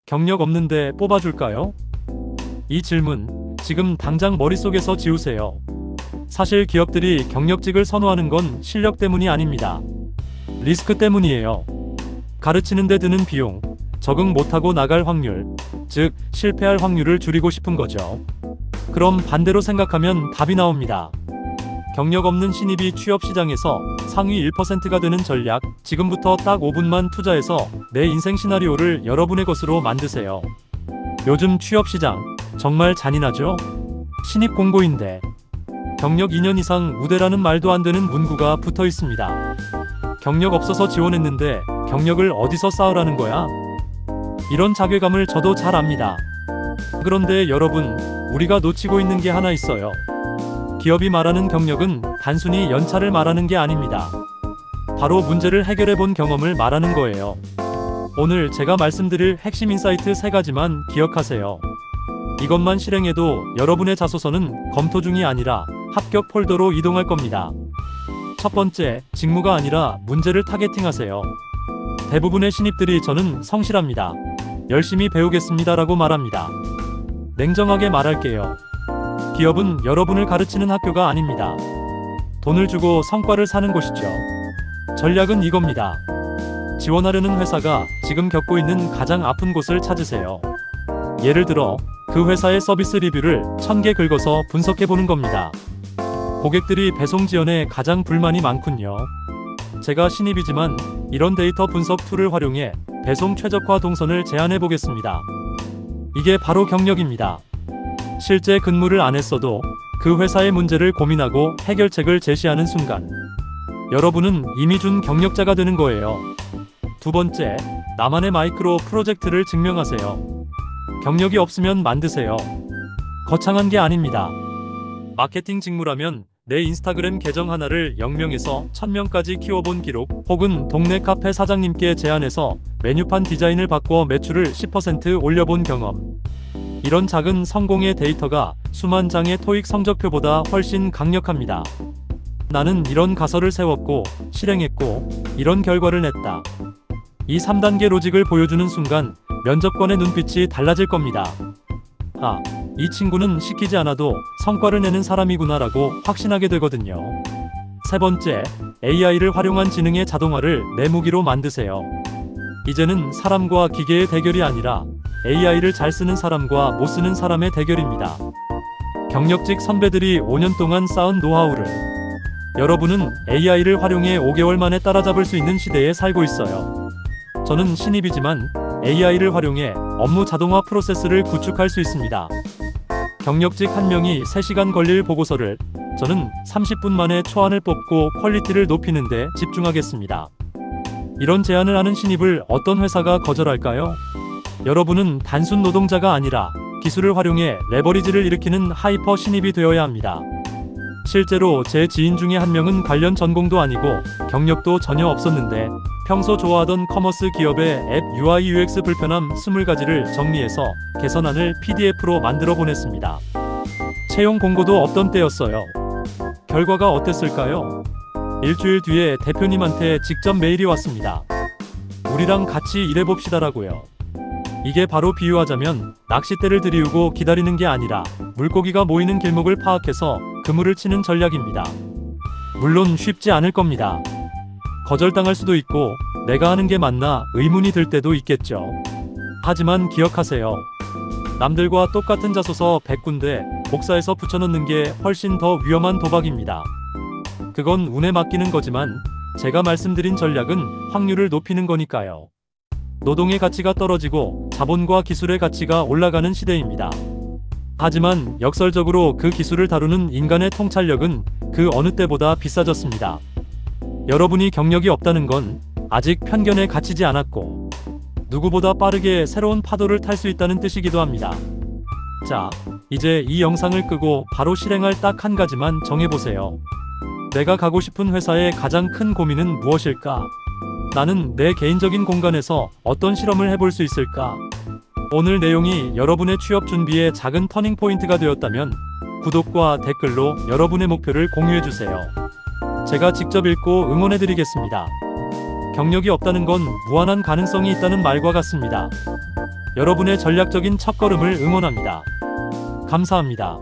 경력 없는데 뽑아줄까요? 이 질문, 지금 당장 머릿속에서 지우세요. 사실 기업들이 경력직을 선호하는 건 실력 때문이 아닙니다. 리스크 때문이에요. 가르치는 데 드는 비용, 적응 못하고 나갈 확률, 즉 실패할 확률을 줄이고 싶은 거죠. 그럼 반대로 생각하면 답이 나옵니다. 경력 없는 신입이 취업 시장에서 상위 1%가 되는 전략, 지금부터 딱 5분만 투자해서 내 인생 시나리오를 여러분의 것으로 만드세요. 요즘 취업 시장 정말 잔인하죠? 신입 공고인데 경력 2년 이상 우대라는 말도 안 되는 문구가 붙어 있습니다. 경력 없어서 지원했는데 경력을 어디서 쌓으라는 거야? 이런 자괴감을 저도 잘 압니다. 그런데 여러분, 우리가 놓치고 있는 게 하나 있어요. 기업이 말하는 경력은 단순히 연차를 말하는 게 아닙니다. 바로 문제를 해결해 본 경험을 말하는 거예요. 오늘 제가 말씀드릴 핵심 인사이트 3가지만 기억하세요. 이것만 실행해도 여러분의 자소서는 검토 중이 아니라 합격 폴더로 이동할 겁니다. 첫 번째, 직무가 아니라 문제를 타겟팅하세요. 대부분의 신입들이 저는 성실합니다. 열심히 배우겠습니다라고 말합니다. 냉정하게 말할게요. 기업은 여러분을 가르치는 학교가 아닙니다. 돈을 주고 성과를 사는 곳이죠. 전략은 이겁니다. 지원하려는 회사가 지금 겪고 있는 가장 아픈 곳을 찾으세요. 예를 들어 그 회사의 서비스 리뷰를 1000개 긁어서 분석해보는 겁니다. 고객들이 배송 지연에 가장 불만이 많군요. 제가 신입이지만 이런 데이터 분석 툴을 활용해 배송 최적화 동선을 제안해 보겠습니다. 이게 바로 경력입니다. 실제 근무를 안 했어도 그 회사의 문제를 고민하고 해결책을 제시하는 순간 여러분은 이미 준 경력자가 되는 거예요. 두 번째, 나만의 마이크로 프로젝트를 증명하세요. 경력이 없으면 만드세요. 거창한 게 아닙니다. 마케팅 직무라면 내 인스타그램 계정 하나를 0명에서 1000명까지 키워본 기록, 혹은 동네 카페 사장님께 제안해서 메뉴판 디자인을 바꿔 매출을 10% 올려본 경험. 이런 작은 성공의 데이터가 수만 장의 토익 성적표보다 훨씬 강력합니다. 나는 이런 가설을 세웠고 실행했고 이런 결과를 냈다. 이 3단계 로직을 보여주는 순간 면접관의 눈빛이 달라질 겁니다. 아, 이 친구는 시키지 않아도 성과를 내는 사람이구나라고 확신하게 되거든요. 세 번째, AI를 활용한 지능의 자동화를 내 무기로 만드세요. 이제는 사람과 기계의 대결이 아니라 AI를 잘 쓰는 사람과 못 쓰는 사람의 대결입니다. 경력직 선배들이 5년 동안 쌓은 노하우를 여러분은 AI를 활용해 5개월 만에 따라잡을 수 있는 시대에 살고 있어요. 저는 신입이지만 AI를 활용해 업무 자동화 프로세스를 구축할 수 있습니다. 경력직 1명이 3시간 걸릴 보고서를 저는 30분 만에 초안을 뽑고 퀄리티를 높이는 데 집중하겠습니다. 이런 제안을 하는 신입을 어떤 회사가 거절할까요? 여러분은 단순 노동자가 아니라 기술을 활용해 레버리지를 일으키는 하이퍼 신입이 되어야 합니다. 실제로 제 지인 중에 1명은 관련 전공도 아니고 경력도 전혀 없었는데 평소 좋아하던 커머스 기업의 앱 UI UX 불편함 20가지를 정리해서 개선안을 PDF로 만들어 보냈습니다. 채용 공고도 없던 때였어요. 결과가 어땠을까요? 일주일 뒤에 대표님한테 직접 메일이 왔습니다. 우리랑 같이 일해봅시다라고요. 이게 바로 비유하자면 낚싯대를 들이우고 기다리는 게 아니라 물고기가 모이는 길목을 파악해서 그물을 치는 전략입니다. 물론 쉽지 않을 겁니다. 거절당할 수도 있고 내가 하는 게 맞나 의문이 들 때도 있겠죠. 하지만 기억하세요. 남들과 똑같은 자소서 100군데 복사해서 붙여넣는 게 훨씬 더 위험한 도박입니다. 그건 운에 맡기는 거지만 제가 말씀드린 전략은 확률을 높이는 거니까요. 노동의 가치가 떨어지고 자본과 기술의 가치가 올라가는 시대입니다. 하지만 역설적으로 그 기술을 다루는 인간의 통찰력은 그 어느 때보다 비싸졌습니다. 여러분이 경력이 없다는 건 아직 편견에 갇히지 않았고 누구보다 빠르게 새로운 파도를 탈 수 있다는 뜻이기도 합니다. 자, 이제 이 영상을 끄고 바로 실행할 딱 한 가지만 정해보세요. 내가 가고 싶은 회사의 가장 큰 고민은 무엇일까? 나는 내 개인적인 공간에서 어떤 실험을 해볼 수 있을까? 오늘 내용이 여러분의 취업 준비에 작은 터닝 포인트가 되었다면 구독과 댓글로 여러분의 목표를 공유해주세요. 제가 직접 읽고 응원해드리겠습니다. 경력이 없다는 건 무한한 가능성이 있다는 말과 같습니다. 여러분의 전략적인 첫걸음을 응원합니다. 감사합니다.